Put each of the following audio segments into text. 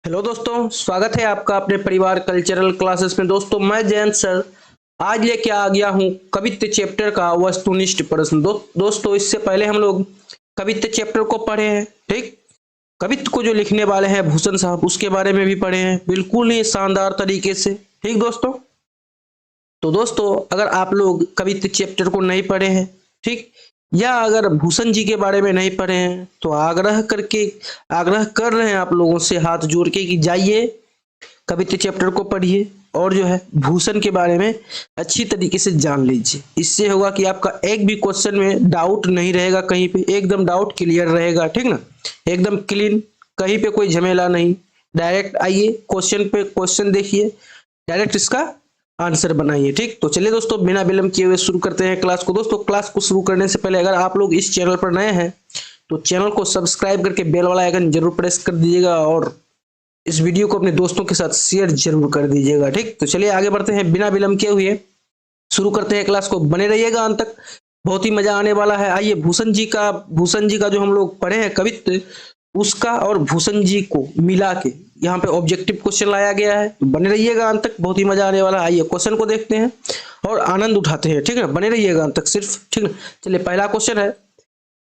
Hello दोस्तों, स्वागत है आपका अपने परिवार कल्चरल क्लासेस में। दोस्तों मैं जयंत सर आज लेके आ गया हूँ कवित्त चैप्टर का वस्तुनिष्ठ प्रश्न। दोस्तों इससे पहले हम लोग कवित्त चैप्टर को पढ़े हैं। ठीक, कवित्त को जो लिखने वाले हैं भूषण साहब, उसके बारे में भी पढ़े हैं बिल्कुल ही शानदार तरीके से। ठीक दोस्तों, तो दोस्तों अगर आप लोग कवित्त चैप्टर को नहीं पढ़े हैं, ठीक, या अगर भूषण जी के बारे में नहीं पढ़े हैं तो आग्रह कर रहे हैं आप लोगों से हाथ जोड़ के कि जाइए कवित्त चैप्टर को पढ़िए और जो है भूषण के बारे में अच्छी तरीके से जान लीजिए। इससे होगा कि आपका एक भी क्वेश्चन में डाउट नहीं रहेगा, कहीं पे एकदम डाउट क्लियर रहेगा। ठीक ना, एकदम क्लीन, कहीं पे कोई झमेला नहीं। डायरेक्ट आइए क्वेश्चन पे, क्वेश्चन देखिए, डायरेक्ट इसका आंसर बनाइए। ठीक, तो चलिए दोस्तों बिना विलंब किए हुए शुरू करते हैं क्लास को। दोस्तों क्लास को शुरू करने से पहले अगर आप लोग इस चैनल पर नए हैं तो चैनल को सब्सक्राइब करके बेल वाला आइकन जरूर प्रेस कर दीजिएगा और इस वीडियो को अपने दोस्तों के साथ शेयर जरूर कर दीजिएगा। ठीक, तो चलिए आगे बढ़ते हैं, बिना विलंब किए हुए शुरू करते हैं क्लास को। बने रहिएगा अंत तक, बहुत ही मजा आने वाला है। आइए भूषण जी का जो हम लोग पढ़े हैं कवित्त, उसका और भूषण जी को मिला के यहाँ पे ऑब्जेक्टिव क्वेश्चन लाया गया है। तो बने रहिएगा अंत तक, बहुत ही मजा आने वाला है। आइए क्वेश्चन को देखते हैं और आनंद उठाते हैं। ठीक है, बने रहिएगा अंत तक सिर्फ। ठीक है, चलिए पहला क्वेश्चन है,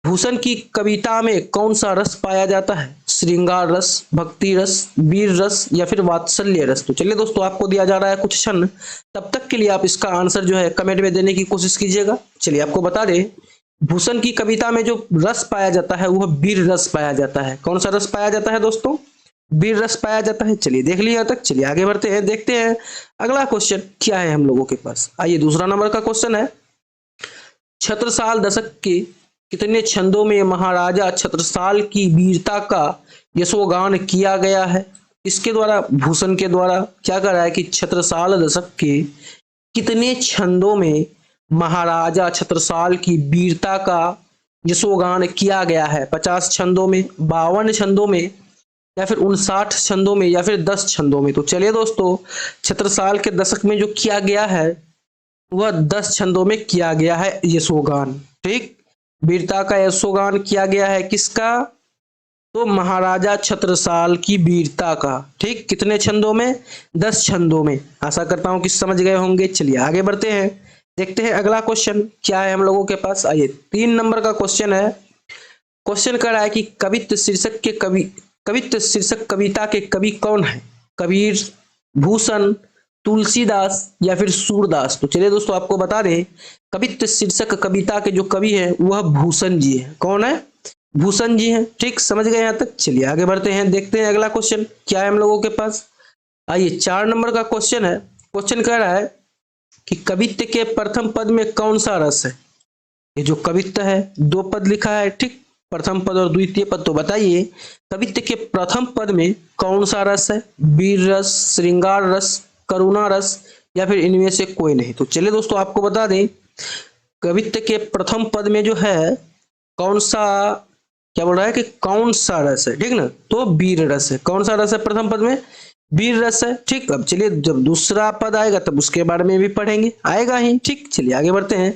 भूषण की कविता में कौन सा रस पाया जाता है? श्रृंगार रस, भक्ति रस, वीर रस या फिर वात्सल्य रस? तो चलिए दोस्तों आपको दिया जा रहा है कुछ क्षण, तब तक के लिए आप इसका आंसर जो है कमेंट में देने की कोशिश कीजिएगा। चलिए आपको बता दें, भूषण की कविता में जो रस पाया जाता है वह वीर रस पाया जाता है। कौन सा रस पाया जाता है दोस्तों? वीर रस पाया जाता है। चलिए देख लिया तक, चलिए आगे बढ़ते हैं, देखते हैं अगला क्वेश्चन क्या है हम लोगों के पास। आइए दूसरा नंबर का क्वेश्चन है, छत्रसाल दशक के कितने छंदों में महाराजा छत्रसाल की वीरता का यशोगान किया गया है? इसके द्वारा, भूषण के द्वारा क्या कर रहा है कि छत्रसाल दशक के कितने छंदों में महाराजा छत्रसाल की वीरता का यशोगान किया गया है? 50 छंदों में, 52 छंदों में या फिर 59 छंदों में या फिर 10 छंदों में? तो चलिए दोस्तों छत्रसाल के दशक में जो किया गया है वह 10 छंदों में किया गया है यशोगान। ठीक, वीरता का यशोगान किया गया है किसका? तो महाराजा छत्रसाल की वीरता का। ठीक, कितने छंदों में? 10 छंदों में। आशा करता हूं कि समझ गए होंगे। चलिए आगे बढ़ते हैं, देखते हैं अगला क्वेश्चन क्या है हम लोगों के पास। आइए 3 नंबर का क्वेश्चन है। क्वेश्चन कर रहा है कि कवित्त शीर्षक कविता के कवि कौन है? कबीर, भूषण, तुलसीदास या फिर सूरदास? तो चलिए दोस्तों आपको बता दें, कवित्त शीर्षक कविता के जो कवि हैं वह भूषण जी हैं। कौन है? भूषण जी हैं। ठीक, समझ गए यहाँ तक? चलिए आगे बढ़ते हैं, देखते हैं अगला क्वेश्चन क्या है हम लोगों के पास। आइए 4 नंबर का क्वेश्चन है। क्वेश्चन कह रहा है कि कवित्त के प्रथम पद में कौन सा रस है? ये जो कवित्त है 2 पद लिखा है, ठीक, प्रथम पद और द्वितीय पद। तो बताइए कवित्त के प्रथम पद में कौन सा रस है? वीर रस, श्रृंगार रस, करुणा रस या फिर इनमें से कोई नहीं? तो चलिए दोस्तों आपको बता दें, कवित्त के प्रथम पद में जो है कौन सा, क्या बोल रहा है कि कौन सा रस है? ठीक ना, तो वीर रस है। कौन सा रस है प्रथम पद में? वीर रस है। ठीक, अब चलिए जब दूसरा पद आएगा तब उसके बारे में भी पढ़ेंगे, आएगा ही। ठीक, चलिए आगे बढ़ते हैं,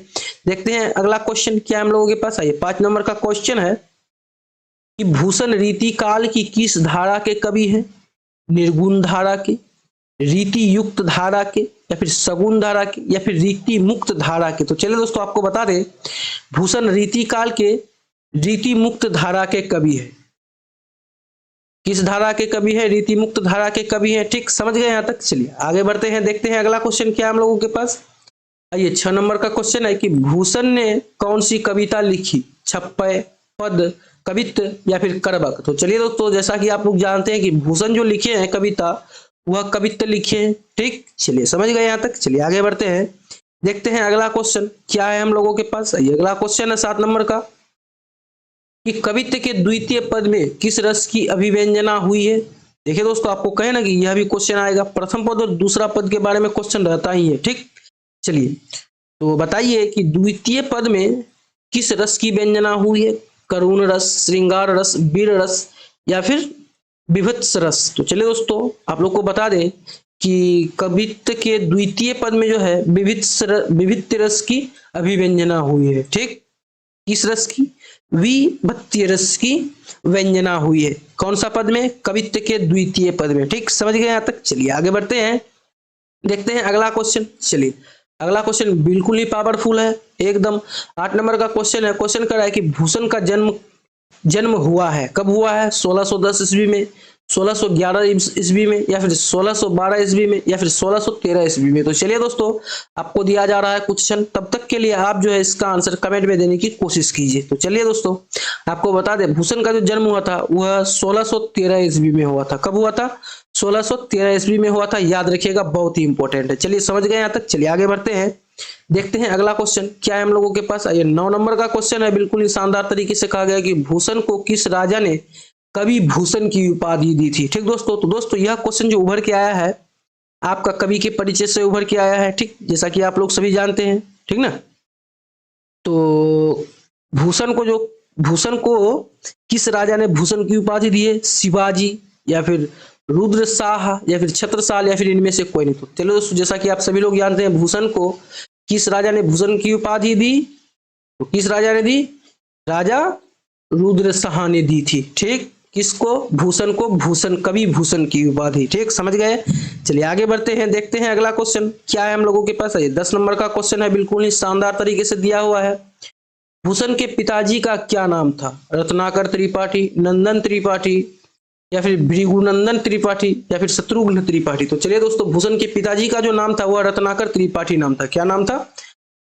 देखते हैं अगला क्वेश्चन क्या है हम लोगों के पास। आइए 5 नंबर का क्वेश्चन है कि भूषण रीति काल की किस धारा के कवि हैं? निर्गुण धारा के, रीति युक्त धारा के या फिर सगुण धारा के या फिर रीति मुक्त धारा के? तो चलिए दोस्तों आपको बता दें, भूषण रीति काल के रीति मुक्त धारा के कवि है। किस धारा के कवि है? रीति मुक्त धारा के कवि है। ठीक, समझ गए यहाँ तक? चलिए आगे बढ़ते हैं, देखते हैं अगला क्वेश्चन क्या है हम लोगों के पास। आइए 6 नंबर का क्वेश्चन है कि भूषण ने कौन सी कविता लिखी? छप्पय, पद, कवित्त या फिर करबक? तो चलिए दोस्तों जैसा कि आप लोग जानते हैं कि भूषण जो लिखे हैं कविता वह कवित्त लिखे हैं। ठीक, चलिए समझ गए यहाँ तक? चलिए आगे बढ़ते हैं, देखते हैं अगला क्वेश्चन क्या है हम लोगों के पास। आइए अगला क्वेश्चन है 7 नंबर का कि कवित्त के द्वितीय पद में किस रस की अभिव्यंजना हुई है? देखिए दोस्तों आपको कहे ना कि यह भी क्वेश्चन आएगा, प्रथम पद और दूसरा पद के बारे में क्वेश्चन रहता ही है। ठीक, चलिए तो बताइए कि द्वितीय पद में किस रस की व्यंजना हुई है? करुण रस, श्रृंगार रस, वीर रस या फिर विभत्स रस? तो चलिए दोस्तों आप लोग को बता दें कि कवित्त के द्वितीय पद में जो है विभिन्न रस की अभिव्यंजना हुई है। ठीक, किस रस की? विभत्य रस की व्यंजना हुई है। कौन सा पद में? कवित्व के द्वितीय पद में। ठीक, समझ गए यहाँ तक? चलिए आगे बढ़ते हैं, देखते हैं अगला क्वेश्चन। चलिए अगला क्वेश्चन बिल्कुल ही पावरफुल है एकदम। 8 नंबर का क्वेश्चन है। क्वेश्चन कर रहा है कि भूषण का जन्म हुआ है, कब हुआ है? 1610 ईस्वी में, 1611 ईस्वी में, या फिर 1612 ईस्वी में, या फिर 1613 ईस्वी में। तो चलिए दोस्तों, आपको दिया जा रहा है क्वेश्चन, तब तक के लिए आप जो है इसका आंसर कमेंट में देने की कोशिश कीजिए। तो चलिए दोस्तों, आपको बता दें, भूषण का जो जन्म हुआ था वह 1613 ईस्वी में हुआ था। कब हुआ था? 1613 ईस्वी में हुआ था, याद रखिएगा, बहुत ही इंपॉर्टेंट है। चलिए समझ गए यहाँ तक? चलिए आगे बढ़ते हैं, देखते हैं अगला क्वेश्चन क्या है हम लोगों के पास। ये 9 नंबर का क्वेश्चन है। बिल्कुल ही शानदार तरीके से कहा गया कि भूषण को किस राजा ने कवि भूषण की उपाधि दी थी। ठीक दोस्तों, तो दोस्तों यह क्वेश्चन जो उभर के आया है आपका कवि के परिचय से उभर के आया है। ठीक, जैसा कि आप लोग सभी जानते हैं, ठीक ना। तो भूषण को किस राजा ने भूषण की उपाधि दी है? शिवाजी, या फिर रुद्र शाह, या फिर छत्रसाल, या फिर इनमें से कोई नहीं। तो चलो दोस्तों, जैसा कि आप सभी लोग जानते हैं, भूषण को किस राजा ने भूषण की उपाधि दी? तो किस राजा ने दी? राजा रुद्र शाह ने दी थी। ठीक, किसको? भूषण को भूषण, कवि भूषण की उपाधि। ठीक, समझ गए? चलिए आगे बढ़ते हैं, देखते हैं अगला क्वेश्चन क्या है हम लोगों के पास। ये 10 नंबर का क्वेश्चन है। बिल्कुल ही शानदार तरीके से दिया हुआ है। भूषण के पिताजी का क्या नाम था? रत्नाकर त्रिपाठी, नंदन त्रिपाठी, या फिर भृगुनंदन त्रिपाठी, या फिर शत्रुघ्न त्रिपाठी। तो चलिए दोस्तों, भूषण के पिताजी का जो नाम था वह रत्नाकर त्रिपाठी नाम था। क्या नाम था?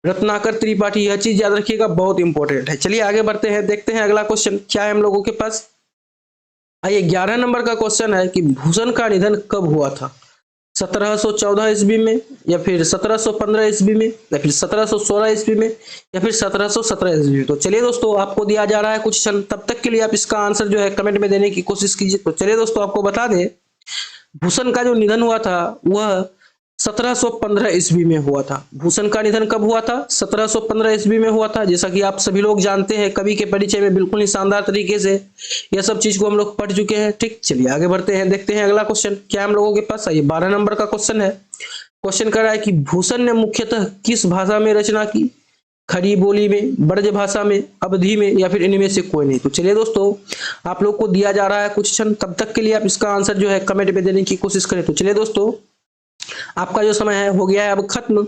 रत्नाकर त्रिपाठी। यह चीज याद रखिएगा, बहुत इंपॉर्टेंट है। चलिए आगे बढ़ते हैं, देखते हैं अगला क्वेश्चन क्या है हम लोगों के पास। आइए 11 नंबर का क्वेश्चन है कि भूषण का निधन कब हुआ था? 1714 ईस्वी में, या फिर 1715 ईस्वी में, या फिर 1716 ईस्वी में, या फिर 1717 ईस्वी में। तो चलिए दोस्तों, आपको दिया जा रहा है क्वेश्चन, तब तक के लिए आप इसका आंसर जो है कमेंट में देने की कोशिश कीजिए। तो चलिए दोस्तों, आपको बता दें, भूषण का जो निधन हुआ था वह 1715 ईस्वी में हुआ था। भूषण का निधन कब हुआ था? 1715 ईस्वी में हुआ था। जैसा कि आप सभी लोग जानते हैं, कवि के परिचय में बिल्कुल ही शानदार तरीके से यह सब चीज को हम लोग पढ़ चुके हैं। ठीक, चलिए आगे बढ़ते हैं, देखते हैं अगला क्वेश्चन क्या हम लोगों के पास। ये 12 नंबर का क्वेश्चन है। क्वेश्चन कर रहा है कि भूषण ने मुख्यतः किस भाषा में रचना की? खड़ी बोली में, ब्रज भाषा में, अवधी में, या फिर इनमें से कोई नहीं। तो चलिए दोस्तों, आप लोग को दिया जा रहा है क्वेश्चन, तब तक के लिए आप इसका आंसर जो है कमेंट में देने की कोशिश करें। तो चलिए दोस्तों, आपका जो समय है हो गया है अब खत्म।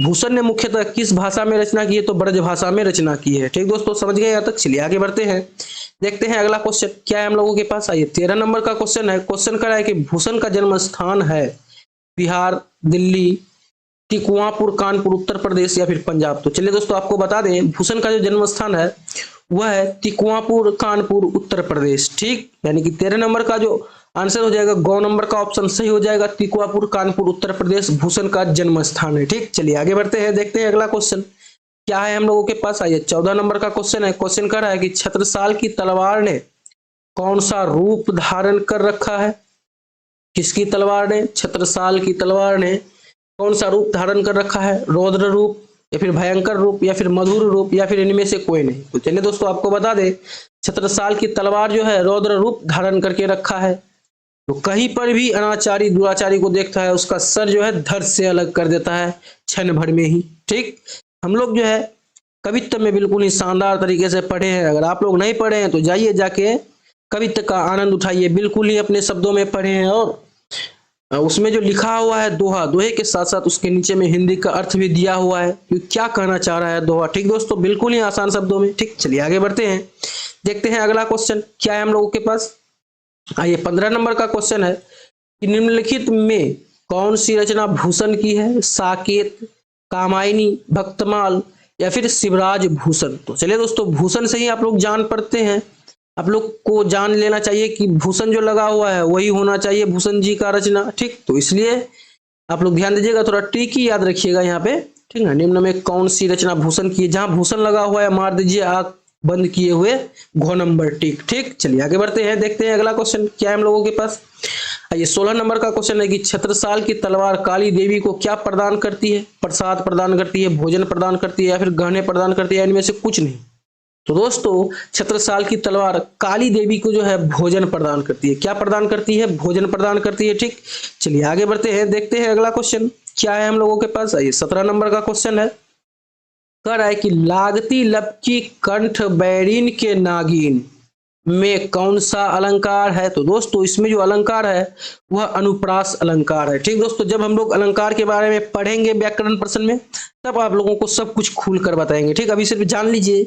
भूषण ने मुख्यतः किस भाषा में रचना की है? तो ब्रज भाषा में रचना की है। ठीक दोस्तों, समझ गए यहाँ तक? चलिए आगे बढ़ते हैं, देखते हैं अगला क्वेश्चन क्या है हम लोगों के पास। आइए 13 नंबर का क्वेश्चन है। क्वेश्चन कर रहा है कि भूषण का जन्म स्थान है बिहार, दिल्ली, टिकुआपुर, कानपुर, उत्तर प्रदेश, या फिर पंजाब। तो चलिए दोस्तों, आपको बता दें, भूषण का जो जन्म स्थान है वह है टिकुआपुर, कानपुर, उत्तर प्रदेश। ठीक, यानी कि 13 नंबर का जो आंसर हो जाएगा, गौ नंबर का ऑप्शन सही हो जाएगा। टिकुआपुर, कानपुर, उत्तर प्रदेश भूषण का जन्म स्थान है। ठीक, चलिए आगे बढ़ते हैं, देखते हैं अगला क्वेश्चन क्या है हम लोगों के पास। आइए 14 नंबर का क्वेश्चन है। क्वेश्चन कर रहा है कि छत्रसाल की तलवार ने कौन सा रूप धारण कर रखा है? किसकी तलवार ने? छत्रसाल की तलवार ने कौन सा रूप धारण कर रखा है? रौद्र रूप, या फिर भयंकर रूप, या फिर मधुर रूप, या फिर इनमें से कोई नहीं। तो चलिए दोस्तों, आपको बता दें, छत्रसाल की तलवार जो है रौद्र रूप धारण करके रखा है। तो कहीं पर भी अनाचारी दुराचारी को देखता है, उसका सर जो है धड़ से अलग कर देता है क्षण भर में ही। ठीक, हम लोग जो है कवित्व में बिल्कुल ही शानदार तरीके से पढ़े हैं। अगर आप लोग नहीं पढ़े हैं तो जाइए जाके कवित्व का आनंद उठाइए, बिल्कुल ही अपने शब्दों में पढ़े हैं। और उसमें जो लिखा हुआ है दोहा, दोहे के साथ साथ उसके नीचे में हिंदी का अर्थ भी दिया हुआ है कि क्या कहना चाह रहा है दोहा। ठीक दोस्तों, बिल्कुल ही आसान शब्दों में। ठीक, चलिए आगे बढ़ते हैं, देखते हैं अगला क्वेश्चन क्या है हम लोगों के पास। आइए 15 नंबर का क्वेश्चन है कि निम्नलिखित में कौन सी रचना भूषण की है? साकेत, कामायनी, भक्तमाल, या फिर शिवराज भूषण। तो चलिए दोस्तों, भूषण से ही आप लोग जान पड़ते हैं, आप लोग को जान लेना चाहिए कि भूषण जो लगा हुआ है वही होना चाहिए भूषण जी का रचना। ठीक, तो इसलिए आप लोग ध्यान दीजिएगा, थोड़ा ट्रिक ही याद रखिएगा यहाँ पे। ठीक है, निम्न में कौन सी रचना भूषण की है? जहां भूषण लगा हुआ है मार दीजिए आंख बंद किए हुए घ नंबर टिक। ठीक, चलिए आगे बढ़ते हैं, देखते हैं अगला क्वेश्चन क्या है हम लोगों के पास। ये 16 नंबर का क्वेश्चन है कि छत्रसाल की तलवार काली देवी को क्या प्रदान करती है? प्रसाद प्रदान करती है, भोजन प्रदान करती है, या फिर गहने प्रदान करती है, इनमें से कुछ नहीं। तो दोस्तों, छत्रसाल की तलवार काली देवी को जो है भोजन प्रदान करती है। क्या प्रदान करती है? भोजन प्रदान करती है। ठीक, चलिए आगे बढ़ते हैं, देखते हैं अगला क्वेश्चन क्या है हम लोगों के पास। ये 17 नंबर का क्वेश्चन है, कह रहा है कि लागती लपकी कंठ बैरीन के नागिन में कौन सा अलंकार है? तो दोस्तों इसमें जो अलंकार है वह अनुप्रास अलंकार है। ठीक दोस्तों, जब हम लोग अलंकार के बारे में पढ़ेंगे व्याकरण प्रश्न में तब आप लोगों को सब कुछ खुल कर बताएंगे। ठीक, अभी सिर्फ जान लीजिए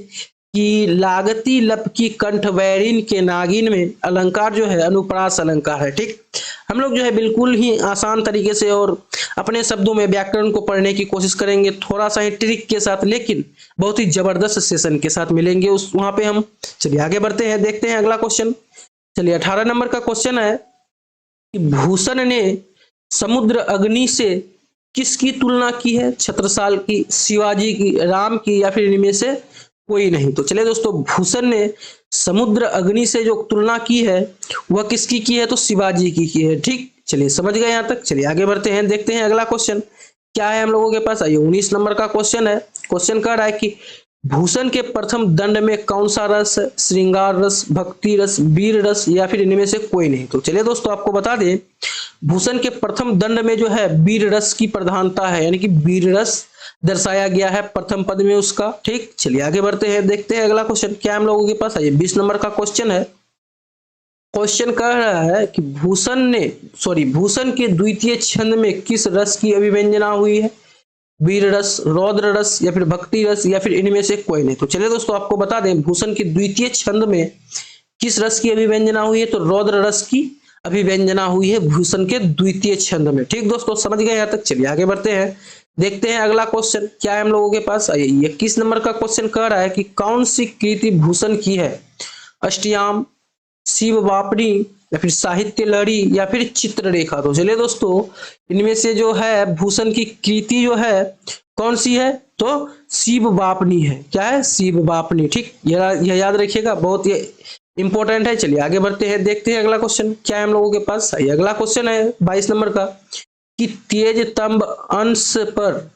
कि लागती लप की कंठ वैरिन के नागिन में अलंकार जो है अनुप्रास अलंकार है। ठीक, हम लोग जो है बिल्कुल ही आसान तरीके से और अपने शब्दों में व्याकरण को पढ़ने की कोशिश करेंगे, थोड़ा सा ही ट्रिक के साथ, लेकिन बहुत ही जबरदस्त सेशन के साथ मिलेंगे उस वहां पे हम। चलिए आगे बढ़ते हैं, देखते हैं अगला क्वेश्चन। चलिए 18 नंबर का क्वेश्चन है कि भूषण ने समुद्र अग्नि से किसकी तुलना की है? छत्रसाल की, शिवाजी की, राम की, या फिर इनमें से कोई नहीं? तो चलिए दोस्तों, भूषण ने समुद्र अग्नि से जो तुलना की है वह किसकी की है? तो शिवाजी की है। ठीक, चलिए समझ गए यहां तक। चलिए आगे बढ़ते हैं, देखते हैं अगला क्वेश्चन क्या है हम लोगों के पास। आइए 19 नंबर का क्वेश्चन है। क्वेश्चन कह रहा है कि भूषण के प्रथम दंड में कौन सा रस है? श्रृंगार रस, भक्ति रस, वीर रस, या फिर इनमें से कोई नहीं? तो चलिए दोस्तों आपको बता दें, भूषण के प्रथम दंड में जो है वीर रस की प्रधानता है, यानी कि वीर रस दर्शाया गया है प्रथम पद में उसका। ठीक, चलिए आगे बढ़ते हैं, देखते हैं अगला क्वेश्चन क्या हम लोगों के पास। आइए 20 नंबर का क्वेश्चन है। क्वेश्चन कह रहा है कि भूषण के द्वितीय छंद में किस रस की अभिव्यंजना हुई है? वीर रस, रौद्र रस, या फिर भक्ति रस, या फिर इनमें से कोई नहीं? तो चलिए दोस्तों आपको बता दें, भूषण के द्वितीय छंद में किस रस की अभिव्यंजना हुई है? तो रौद्र रस की अभिव्यंजना हुई है भूषण के द्वितीय छंद में। ठीक दोस्तों, समझ गए यहाँ तक। चलिए आगे बढ़ते हैं, देखते हैं अगला क्वेश्चन क्या है हम लोगों के पास। 21 नंबर का क्वेश्चन कह रहा है कि कौन सी कृति भूषण की है? अष्टयाम, शिव वापनी, या फिर साहित्य लहरी, या फिर चित्ररेखा? तो चलिए दोस्तों, इनमें से जो है भूषण की कृति जो है कौन सी है? तो शिव वापनी है। क्या है? शिव वापनी। ठीक, यह याद रखिएगा, बहुत ही इंपॉर्टेंट है। चलिए आगे बढ़ते हैं, देखते हैं अगला क्वेश्चन क्या है हम लोगों के पास। अगला क्वेश्चन है 22 नंबर का कि तेज तंब अंश पर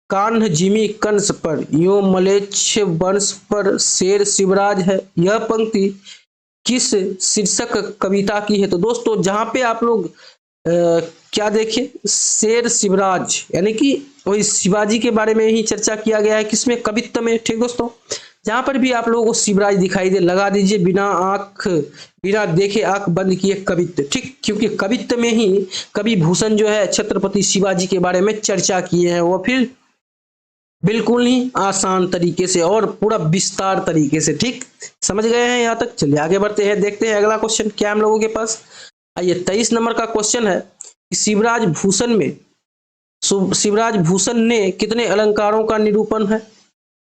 कान्ह जिमी कंस पर यो मलेच्छ वंश पर शेर शिवराज है, यह पंक्ति किस शीर्षक कविता की है? तो दोस्तों जहां पे आप लोग क्या देखें, शेर शिवराज, यानी कि वही शिवाजी के बारे में ही चर्चा किया गया है, किसमें? कवित्व में। ठीक दोस्तों, जहां पर भी आप लोगों को शिवराज दिखाई दे लगा दीजिए बिना देखे आंख बंद किए कवित्व। ठीक, क्योंकि कवित्व में ही कवि भूषण जो है छत्रपति शिवाजी के बारे में चर्चा किए हैं, वो फिर बिल्कुल ही आसान तरीके से और पूरा विस्तार तरीके से। ठीक, समझ गए हैं यहाँ तक। चलिए आगे बढ़ते हैं, देखते हैं अगला क्वेश्चन क्या हम लोगों के पास। आइए 23 नंबर का क्वेश्चन है कि शिवराज भूषण ने कितने अलंकारों का निरूपण है?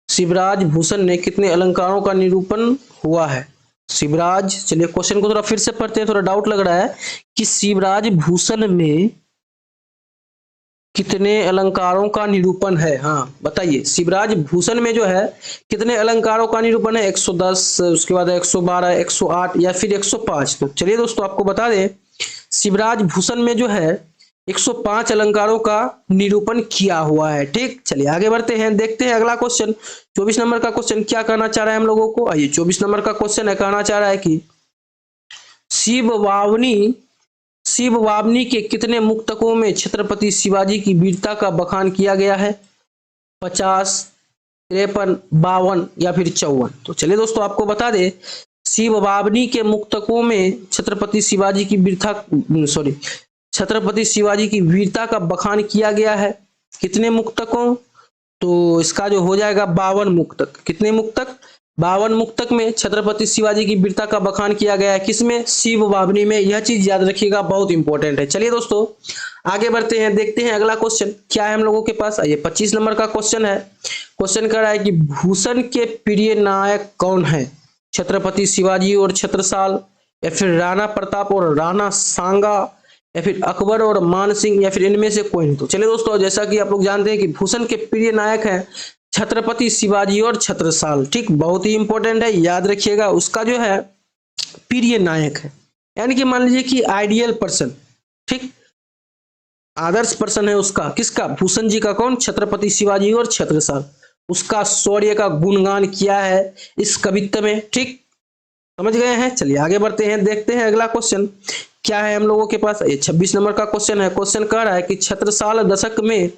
शिवराज भूषण ने कितने अलंकारों का निरूपण हुआ है? चलिए क्वेश्चन को थोड़ा फिर से पढ़ते हैं, थोड़ा डाउट लग रहा है कि शिवराज भूषण में कितने अलंकारों का निरूपण है। हाँ बताइए, शिवराज भूषण में जो है कितने अलंकारों का निरूपण है? 110, उसके बाद 112, 108, या फिर 105? तो चलिए दोस्तों आपको बता दें, शिवराज भूषण में जो है 105 अलंकारों का निरूपण किया हुआ है। ठीक, चलिए आगे बढ़ते हैं, देखते हैं अगला क्वेश्चन। 24 नंबर का क्वेश्चन क्या कहना चाह रहा है हम लोगों को। आइए 24 नंबर का क्वेश्चन है, कहना चाह रहा है कि शिव वावनी के कितने मुक्तकों में छत्रपति शिवाजी की वीरता का बखान किया गया है? 50, 53, 52, या फिर 54? तो चलिए दोस्तों आपको बता दें, शिव वावनी के मुक्तकों में छत्रपति शिवाजी की वीरता का बखान किया गया है। कितने मुक्तकों? तो इसका जो हो जाएगा 52 मुक्तक। कितने मुक्तक? 52 मुक्तक में छत्रपति शिवाजी की वीरता का बखान किया गया है। किसमें? शिव वावनी में। यह चीज याद रखिएगा, बहुत इंपॉर्टेंट है। चलिए दोस्तों आगे बढ़ते हैं, देखते हैं अगला क्वेश्चन क्या है हम लोगों के पास। आइए 25 नंबर का क्वेश्चन है। क्वेश्चन कर रहा है कि भूषण के प्रिय नायक कौन है? छत्रपति शिवाजी और छत्रसाल, या फिर राणा प्रताप और राणा सांगा, या फिर अकबर और मान सिंह, या फिर इनमें से कोई नहीं? तो चलिए दोस्तों, जैसा कि आप लोग जानते हैं कि भूषण के प्रिय नायक हैं छत्रपति शिवाजी और छत्रसाल। ठीक, बहुत ही इंपॉर्टेंट है, याद रखिएगा। उसका जो है प्रिय नायक है, यानी कि मान लीजिए कि आइडियल पर्सन, ठीक, आदर्श पर्सन है उसका। किसका? भूषण जी का। कौन? छत्रपति शिवाजी और छत्रसाल। उसका शौर्य का गुणगान किया है इस कवित्व में। ठीक, समझ गए हैं। चलिए आगे बढ़ते हैं, देखते हैं अगला क्वेश्चन क्या है हम लोगों के पास। ये 26 नंबर का क्वेश्चन है। क्वेश्चन कह रहा है कि छत्रसाल दशक में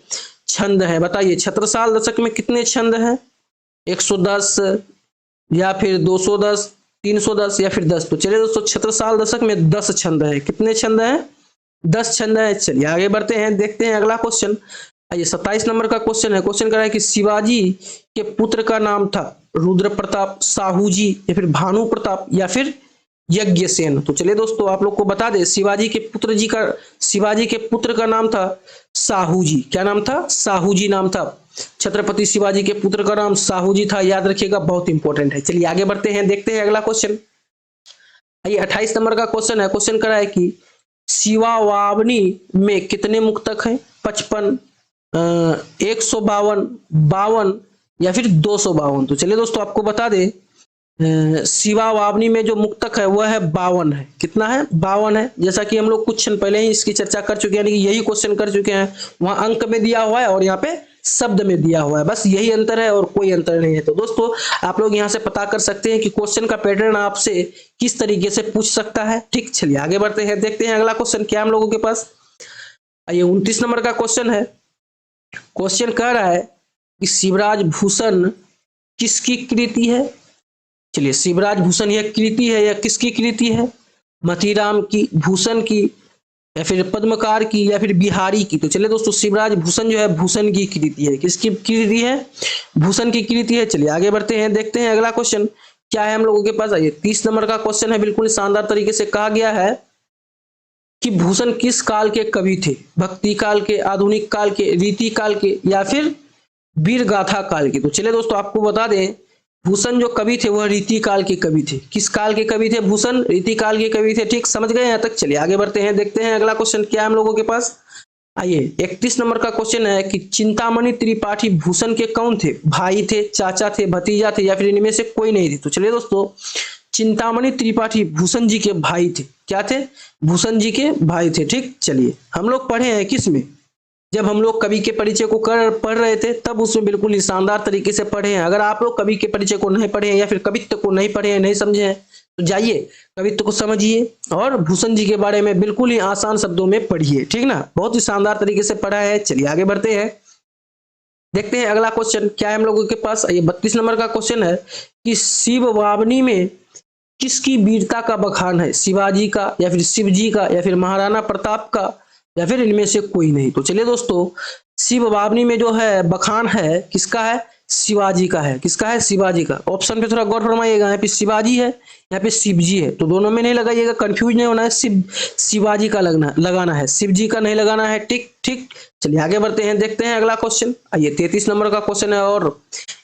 छंद है। बताइए छत्रसाल दशक में कितने छंद हैं? 110, या फिर 210, 310 या फिर 10। तो चलिए दोस्तों, छत्रसाल दशक में 10 छंद है। कितने छंद हैं? 10 छंद है। चलिए आगे बढ़ते हैं, देखते हैं अगला क्वेश्चन। आइए 27 नंबर का क्वेश्चन है। क्वेश्चन कह रहा है कि शिवाजी के पुत्र का नाम था रुद्र प्रताप, साहू जी या फिर भानु प्रताप या फिर यज्ञसेन। तो चलिए दोस्तों, आप लोग को बता दें, शिवाजी के पुत्र का नाम था साहू जी। क्या नाम था? साहू जी नाम था। छत्रपति शिवाजी के पुत्र का नाम साहू जी था, याद रखिएगा, बहुत इंपॉर्टेंट है। चलिए आगे बढ़ते हैं, देखते हैं अगला क्वेश्चन। आइए 28 नंबर का क्वेश्चन है। क्वेश्चन करा है कि शिवावावनी में कितने मुक्तक हैं? 55, 152, 52 या फिर 252। तो चलिए दोस्तों, आपको बता दें, शिवावावनी में जो मुक्तक है वह है 52 है। कितना है? 52 है। जैसा कि हम लोग कुछ क्षण पहले ही इसकी चर्चा कर चुके हैं, यानी कि यही क्वेश्चन कर चुके हैं। वहां अंक में दिया हुआ है और यहाँ पे शब्द में दिया हुआ है, बस यही अंतर है और कोई अंतर नहीं है। तो दोस्तों, आप लोग यहाँ से पता कर सकते हैं कि क्वेश्चन का पैटर्न आपसे किस तरीके से पूछ सकता है। ठीक, चलिए आगे बढ़ते हैं, देखते हैं अगला क्वेश्चन क्या हम लोगों के पास। आइए 29 नंबर का क्वेश्चन है। क्वेश्चन कह रहा है कि शिवराज भूषण किसकी कृति है? चलिए, शिवराज भूषण यह कृति है, या किसकी कृति है? मतीराम की, भूषण की या फिर पद्मकार की या फिर बिहारी की। तो चलिए दोस्तों, शिवराज भूषण जो है भूषण की कृति है। किसकी कृति है? भूषण की कृति है। चलिए आगे बढ़ते हैं, देखते हैं अगला क्वेश्चन क्या है हम लोगों के पास। आइए 30 नंबर का क्वेश्चन है। बिल्कुल शानदार तरीके से कहा गया है कि भूषण किस काल के कवि थे? भक्ति काल के, आधुनिक काल के, रीति काल के या फिर वीर गाथा काल के। तो चलिए दोस्तों, आपको बता दें, भूषण जो कवि थे वह रीति काल के कवि थे। किस काल के कवि थे? भूषण रीति काल के कवि थे। ठीक, समझ गए यहाँ तक? चलिए आगे बढ़ते हैं, देखते हैं अगला क्वेश्चन क्या है हम लोगों के पास। आइए 31 नंबर का क्वेश्चन है कि चिंतामणि त्रिपाठी भूषण के कौन थे? भाई थे, चाचा थे, भतीजा थे या फिर इनमें से कोई नहीं थे? तो चलिए दोस्तों, चिंतामणि त्रिपाठी भूषण जी के भाई थे। क्या थे? भूषण जी के भाई थे। ठीक, चलिए हम लोग पढ़े हैं किस में? जब हम लोग कवि के परिचय को पढ़ रहे थे तब उसमें बिल्कुल ही शानदार तरीके से पढ़े हैं। अगर आप लोग कवि के परिचय को नहीं पढ़े हैं या फिर कवित्व को नहीं पढ़े हैं, नहीं समझे हैं, तो जाइए कवित्व को समझिए और भूषण जी के बारे में बिल्कुल ही आसान शब्दों में पढ़िए। ठीक ना, बहुत ही शानदार तरीके से पढ़ा है। चलिए आगे बढ़ते हैं, देखते हैं अगला क्वेश्चन क्या है हम लोगों के पास। ये 32 नंबर का क्वेश्चन है कि शिववावनी में किसकी वीरता का बखान है? शिवाजी का या फिर शिवजी का या फिर महाराणा प्रताप का या फिर इनमें से कोई नहीं? तो चलिए दोस्तों, शिववावनी में जो है बखान है किसका है? शिवाजी का है। किसका है? शिवाजी का। ऑप्शन पे थोड़ा गौर फरमाइएगा, यहाँ पे शिवाजी है, यहाँ पे शिवजी है, तो दोनों में नहीं लगाइएगा, कंफ्यूज नहीं होना है। शिवाजी का लगाना है, शिवजी का नहीं लगाना है। ठीक ठीक, चलिए आगे बढ़ते हैं, देखते हैं अगला क्वेश्चन। आइए 33 नंबर का क्वेश्चन है और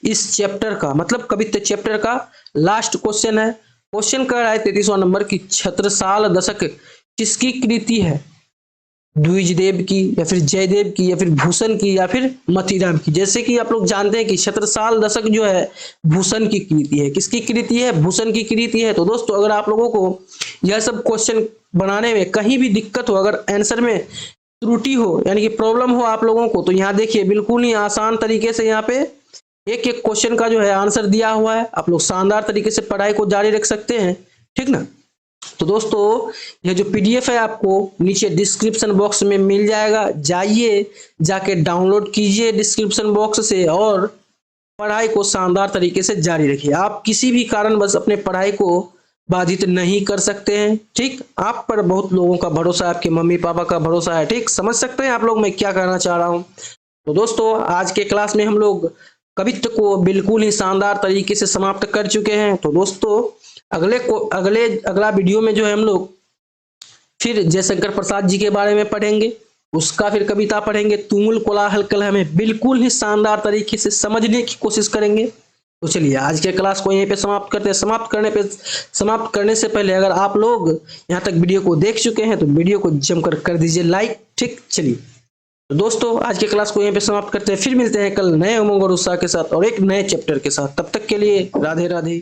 इस चैप्टर का मतलब कवित्व चैप्टर का लास्ट क्वेश्चन है। क्वेश्चन कर रहा है 33वां नंबर की छत्रसाल दशक किसकी कृति है? द्विजदेव की या फिर जयदेव की या फिर भूषण की या फिर मतीराम की। जैसे कि आप लोग जानते हैं कि छत्रसाल दशक जो है भूषण की कृति है। किसकी कृति है? भूषण की कृति है। तो दोस्तों, अगर आप लोगों को यह सब क्वेश्चन बनाने में कहीं भी दिक्कत हो, अगर आंसर में त्रुटि हो यानी कि प्रॉब्लम हो आप लोगों को, तो यहाँ देखिए बिल्कुल ही आसान तरीके से यहाँ पे एक एक क्वेश्चन का जो है आंसर दिया हुआ है। आप लोग शानदार तरीके से पढ़ाई को जारी रख सकते हैं। ठीक ना, तो दोस्तों यह जो पीडीएफ है आपको नीचे डिस्क्रिप्शन बॉक्स में मिल जाएगा, जाइए जाके डाउनलोड कीजिए डिस्क्रिप्शन बॉक्स से और पढ़ाई को शानदार तरीके से जारी रखिए। आप किसी भी कारण बस अपने पढ़ाई को बाधित नहीं कर सकते हैं। ठीक, आप पर बहुत लोगों का भरोसा है, आपके मम्मी पापा का भरोसा है। ठीक, समझ सकते हैं आप लोग मैं क्या कहना चाह रहा हूँ। तो दोस्तों, आज के क्लास में हम लोग कवित्व को बिल्कुल ही शानदार तरीके से समाप्त कर चुके हैं। तो दोस्तों, अगला वीडियो में जो है हम लोग फिर जयशंकर प्रसाद जी के बारे में पढ़ेंगे, उसका फिर कविता पढ़ेंगे तुमुल कोलाहल कलह में बिल्कुल ही शानदार तरीके से समझने की कोशिश करेंगे। तो चलिए आज के क्लास को यहीं पे समाप्त करते हैं। समाप्त करने से पहले अगर आप लोग यहाँ तक वीडियो को देख चुके हैं तो वीडियो को जमकर कर दीजिए लाइक। ठीक, चलिए तो दोस्तों, आज के क्लास को यहीं पे समाप्त करते हैं। फिर मिलते हैं कल नए उमंग और उत्साह के साथ और एक नए चैप्टर के साथ। तब तक के लिए राधे राधे।